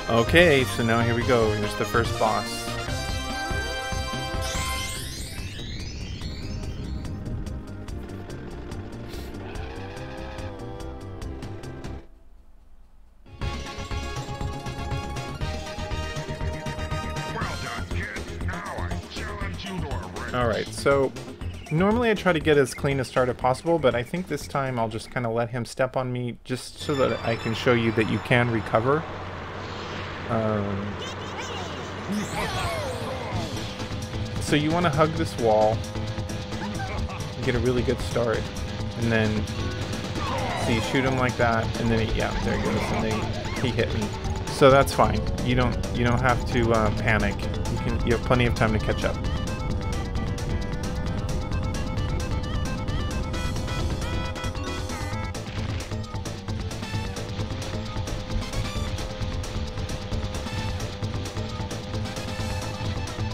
Okay, so now here we go. Here's the first boss. Alright, so normally I try to get as clean a start as possible, but I think this time I'll just kind of let him step on me just so that I can show you that you can recover. So you want to hug this wall, get a really good start, and then see, shoot him like that, and then yeah, there he goes, and he hit me. So that's fine. You don't have to panic. You have plenty of time to catch up.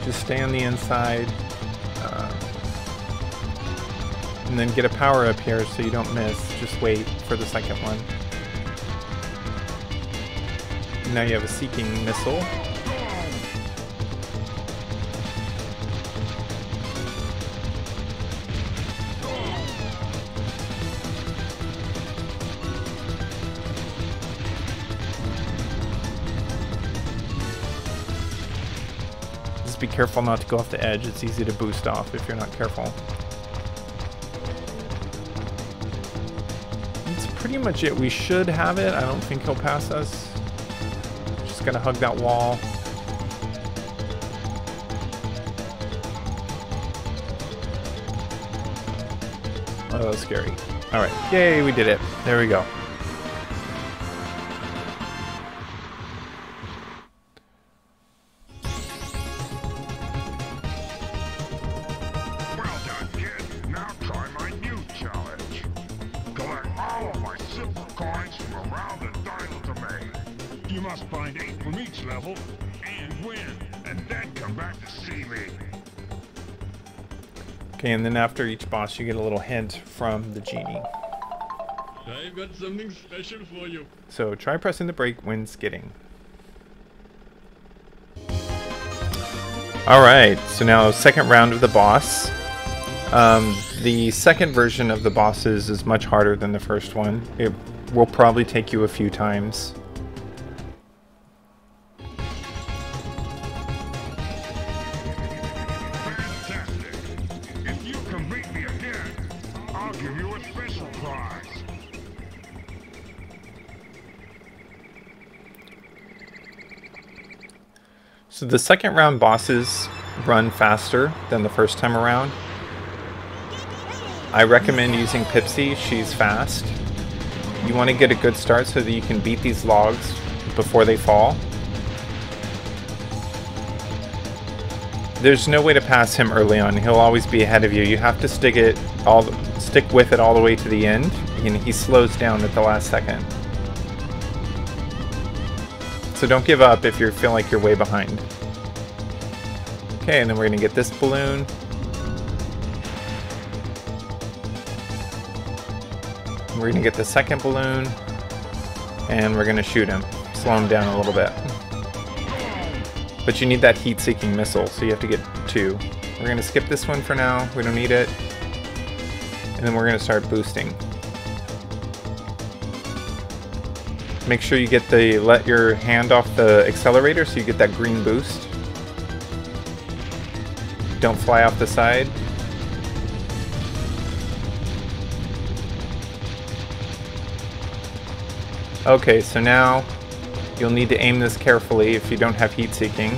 Just stay on the inside, and then get a power up here so you don't miss. Just wait for the second one. Now you have a seeking missile. Be careful not to go off the edge. It's easy to boost off if you're not careful. That's pretty much it. We should have it. I don't think he'll pass us. Just gotta hug that wall. Oh, that was scary. Alright. Yay, we did it. There we go. You must find 8 from each level and win, and then come back to see me. Okay, and then after each boss you get a little hint from the genie. I've got something special for you. So try pressing the brake when skidding. Alright, so now second round of the boss. The second version of the bosses is much harder than the first one. It will probably take you a few times. So the second round bosses run faster than the first time around. I recommend using Pipsy. She's fast. You want to get a good start so that you can beat these logs before they fall. There's no way to pass him early on. He'll always be ahead of you. You have to stick with it all the way to the end, and he slows down at the last second. So don't give up if you feel like you're way behind. Okay, and then we're going to get this balloon. We're going to get the second balloon. And we're going to shoot him. Slow him down a little bit. But you need that heat-seeking missile, so you have to get 2. We're going to skip this one for now. We don't need it. And then we're going to start boosting. Make sure you get let your hand off the accelerator so you get that green boost. Don't fly off the side. Okay, so now you'll need to aim this carefully if you don't have heat seeking.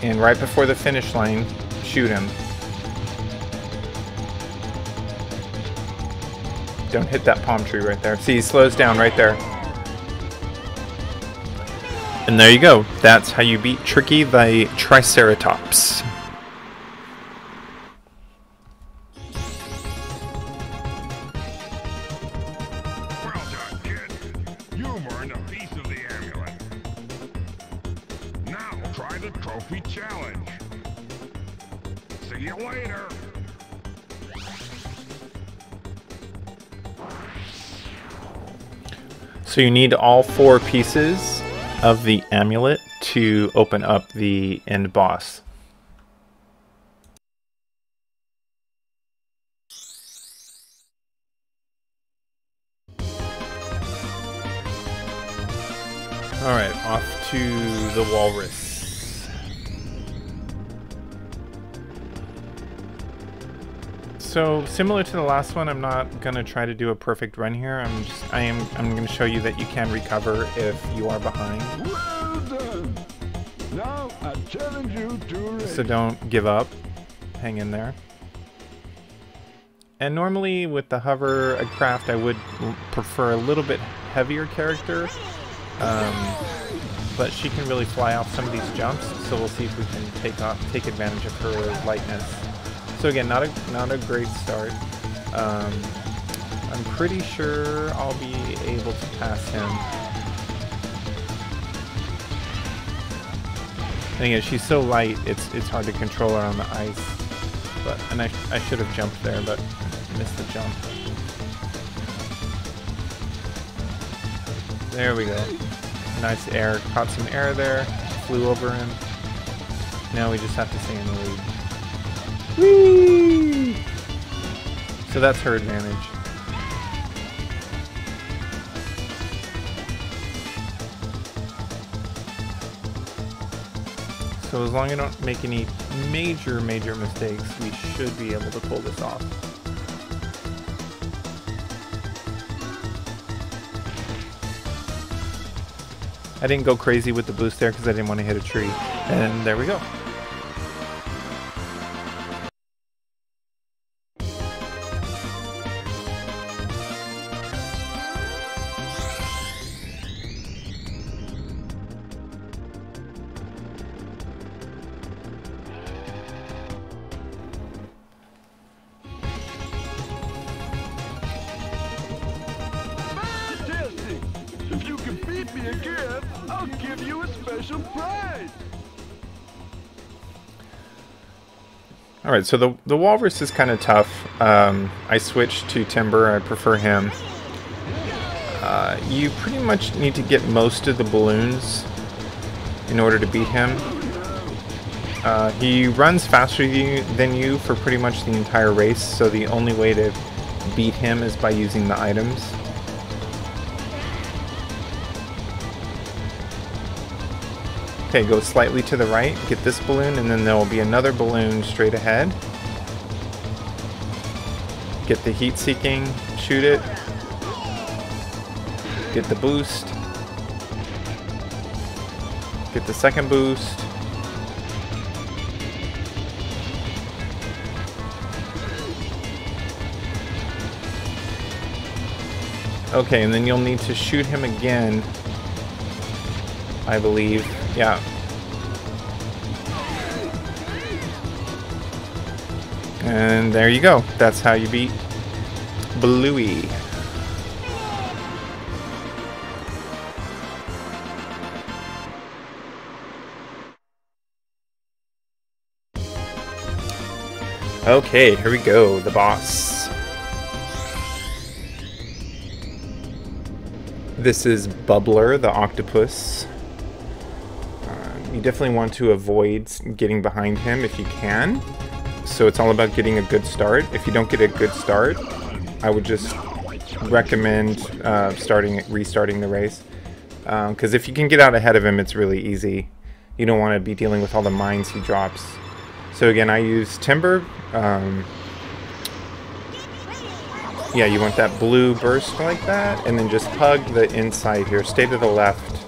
And right before the finish line, shoot him. Don't hit that palm tree right there. See, he slows down right there. And there you go. That's how you beat Tricky the Triceratops. Well done, kid. You've earned a piece of the amulet. Now try the trophy challenge. See you later. So you need all 4 pieces of the amulet to open up the end boss. Alright, off to the Walrus. So similar to the last one, I'm not gonna try to do a perfect run here. I'm gonna show you that you can recover if you are behind. Well done. Now I challenge you to a race. So don't give up. Hang in there. And normally with the hover craft, I would prefer a little bit heavier character. But she can really fly off some of these jumps, so we'll see if we can take advantage of her lightness. So again, not a great start. I'm pretty sure I'll be able to pass him. And again, she's so light, it's hard to control her on the ice. And I should have jumped there, but missed the jump. There we go. Nice air. Caught some air there. Flew over him. Now we just have to stay in the lead. Whee! So that's her advantage. So as long as I don't make any major mistakes, we should be able to pull this off. I didn't go crazy with the boost there because I didn't want to hit a tree. And there we go. Fantastic! If you can beat me again, I'll give you a special prize! Alright, so the Walrus is kind of tough. I switched to Timber. I prefer him. You pretty much need to get most of the balloons in order to beat him. He runs faster than you for pretty much the entire race, so the only way to beat him is by using the items. Okay, go slightly to the right, get this balloon, and then there will be another balloon straight ahead. Get the heat seeking, shoot it. Get the boost. Get the second boost. Okay, and then you'll need to shoot him again, I believe. Yeah. And there you go. That's how you beat Bluey. Okay, here we go. The boss. This is Bubbler, the octopus. You definitely want to avoid getting behind him if you can. So it's all about getting a good start. If you don't get a good start, I would just recommend restarting the race. Because if you can get out ahead of him, it's really easy. You don't want to be dealing with all the mines he drops. So again, I use Timber. Yeah, you want that blue burst like that, and then just hug the inside here. Stay to the left.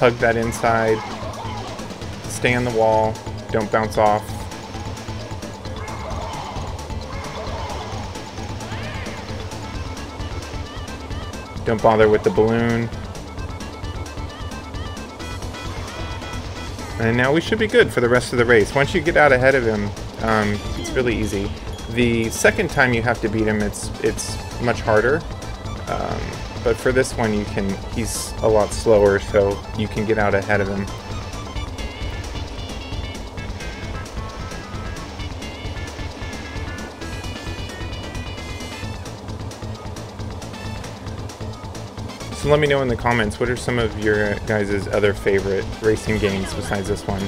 Hug that inside. Stay on the wall. Don't bounce off. Don't bother with the balloon. And now we should be good for the rest of the race. Once you get out ahead of him, it's really easy. The second time you have to beat him, it's much harder. But for this one, he's a lot slower, so you can get out ahead of him. So So let me know in the comments, what are some of your guys' other favorite racing games besides this one?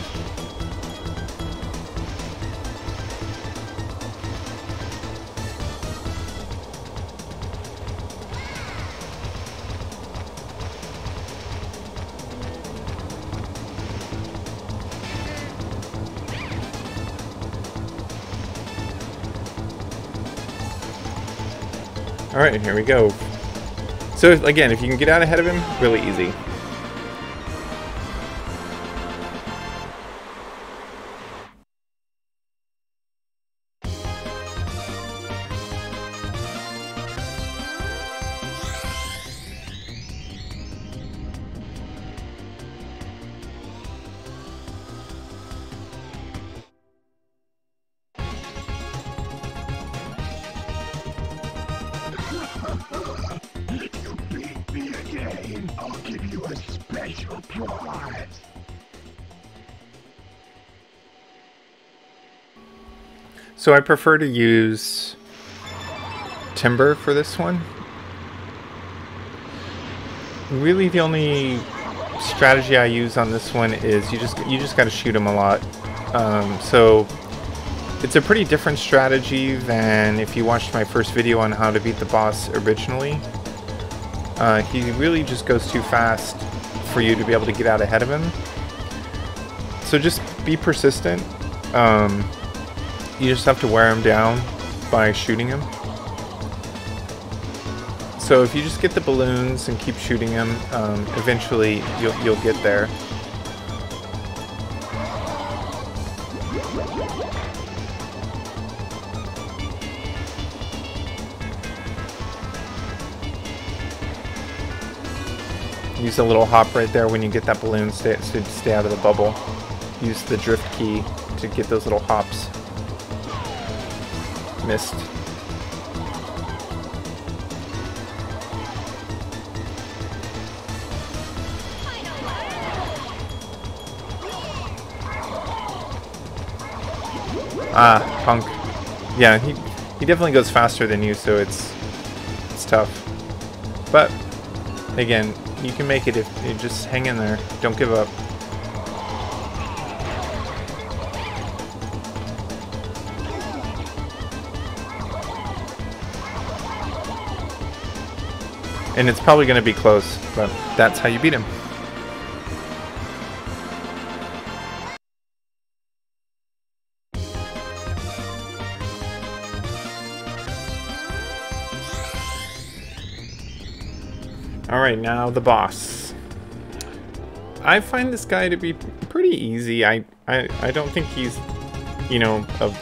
Alright, here we go. So again, if you can get out ahead of him, really easy. I'll give you a special prize. So I prefer to use timber for this one. Really, the only strategy I use on this one is you just got to shoot him a lot. So it's a pretty different strategy than if you watched my first video on how to beat the boss originally. He really just goes too fast for you to be able to get out ahead of him. So just be persistent. You just have to wear him down by shooting him. So if you just get the balloons and keep shooting him, eventually you'll get there. Use a little hop right there when you get that balloon to stay out of the bubble. Use the drift key to get those little hops. Missed. Ah, punk. Yeah, he definitely goes faster than you, so it's tough. But again, you can make it if you just hang in there. Don't give up. And it's probably going to be close, but that's how you beat him. Alright, now the boss. I find this guy to be pretty easy. I don't think he's, you know,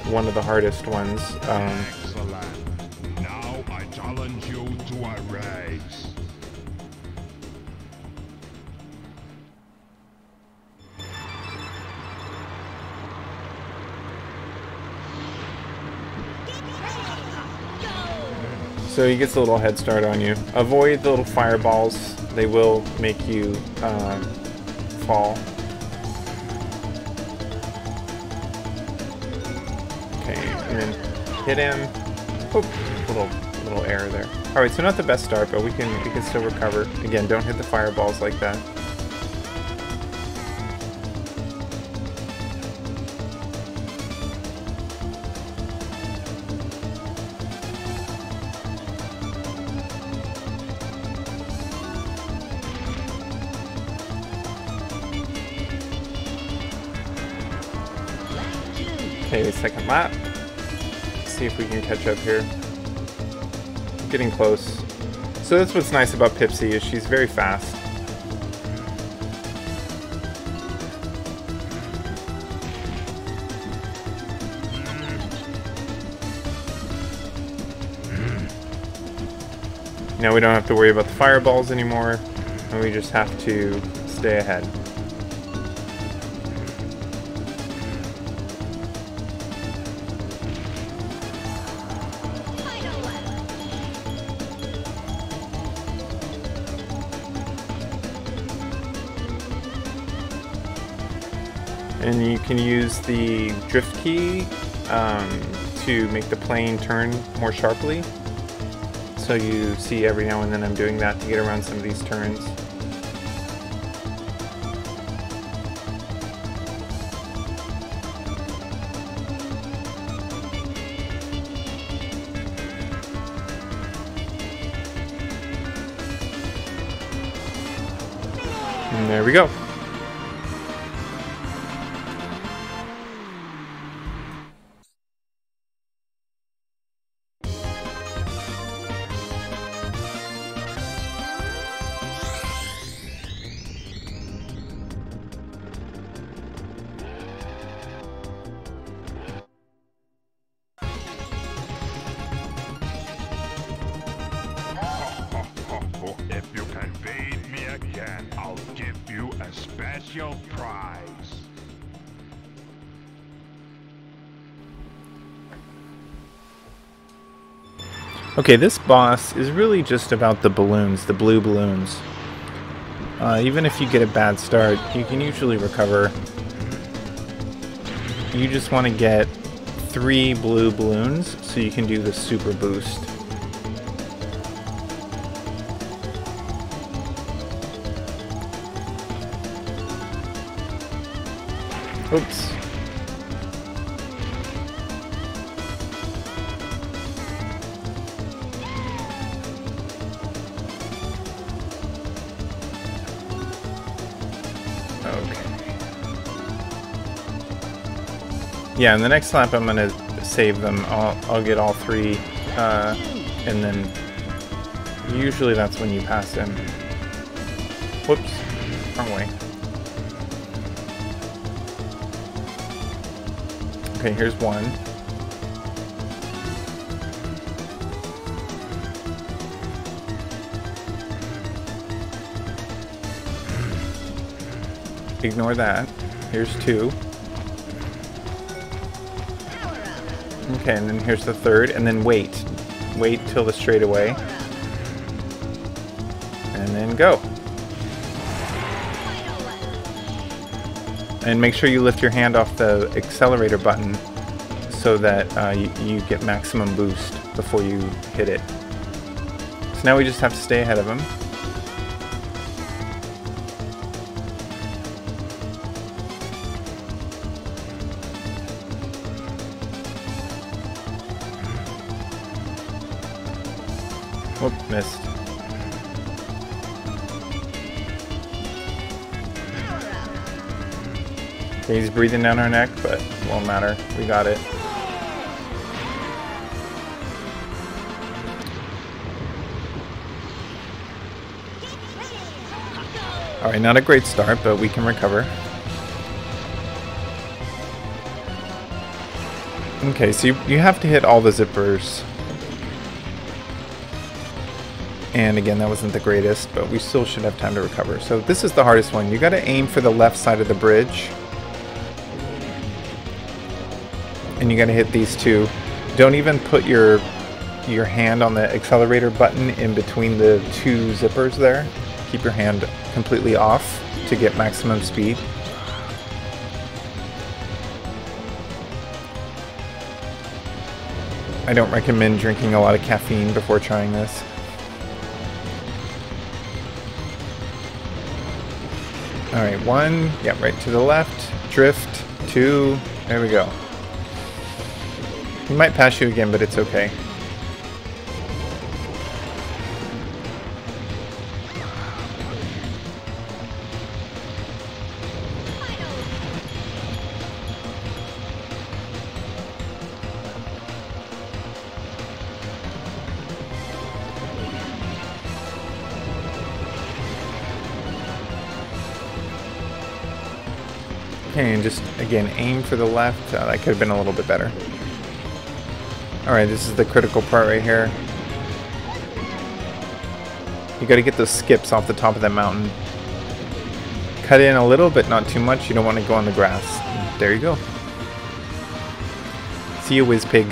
one of the hardest ones. Excellent. Now I challenge you to a race. So he gets a little head start on you. Avoid the little fireballs. They will make you fall. Okay, and then hit him. Oop, little error there. All right, so not the best start, but we can still recover. Again, don't hit the fireballs like that. Okay, second lap. Let's see if we can catch up here. Getting close. So that's what's nice about Pipsy, is she's very fast. Now we don't have to worry about the fireballs anymore, and we just have to stay ahead. And you can use the drift key to make the plane turn more sharply. So you see every now and then I'm doing that to get around some of these turns. And there we go. If you can beat me again, I'll give you a special prize. Okay, this boss is really just about the balloons, the blue balloons. Even if you get a bad start, you can usually recover. You just want to get 3 blue balloons so you can do the super boost. Oops. Okay. Yeah, in the next lap I'm gonna save them. I'll get all 3, and then usually that's when you pass him. Whoops, wrong way. Okay, here's one. Ignore that. Here's 2. Okay, and then here's the 3rd, and then wait. Wait till the straightaway. And then go. And make sure you lift your hand off the accelerator button so that you get maximum boost before you hit it. So now we just have to stay ahead of him. Whoop, missed. Okay, he's breathing down our neck, but it won't matter. We got it. Alright, not a great start, but we can recover. Okay, so you have to hit all the zippers. And again, that wasn't the greatest, but we still should have time to recover. So this is the hardest one. You gotta aim for the left side of the bridge. And you gotta hit these 2. Don't even put your hand on the accelerator button in between the 2 zippers there. Keep your hand completely off to get maximum speed. I don't recommend drinking a lot of caffeine before trying this. Alright, 1, yeah, right to the left, drift, 2, there we go. He might pass you again, but it's okay. Okay, and just, again, aim for the left. That could have been a little bit better. Alright, this is the critical part right here. You gotta get those skips off the top of that mountain. Cut in a little, but not too much. You don't want to go on the grass. There you go. See you, Wizpig.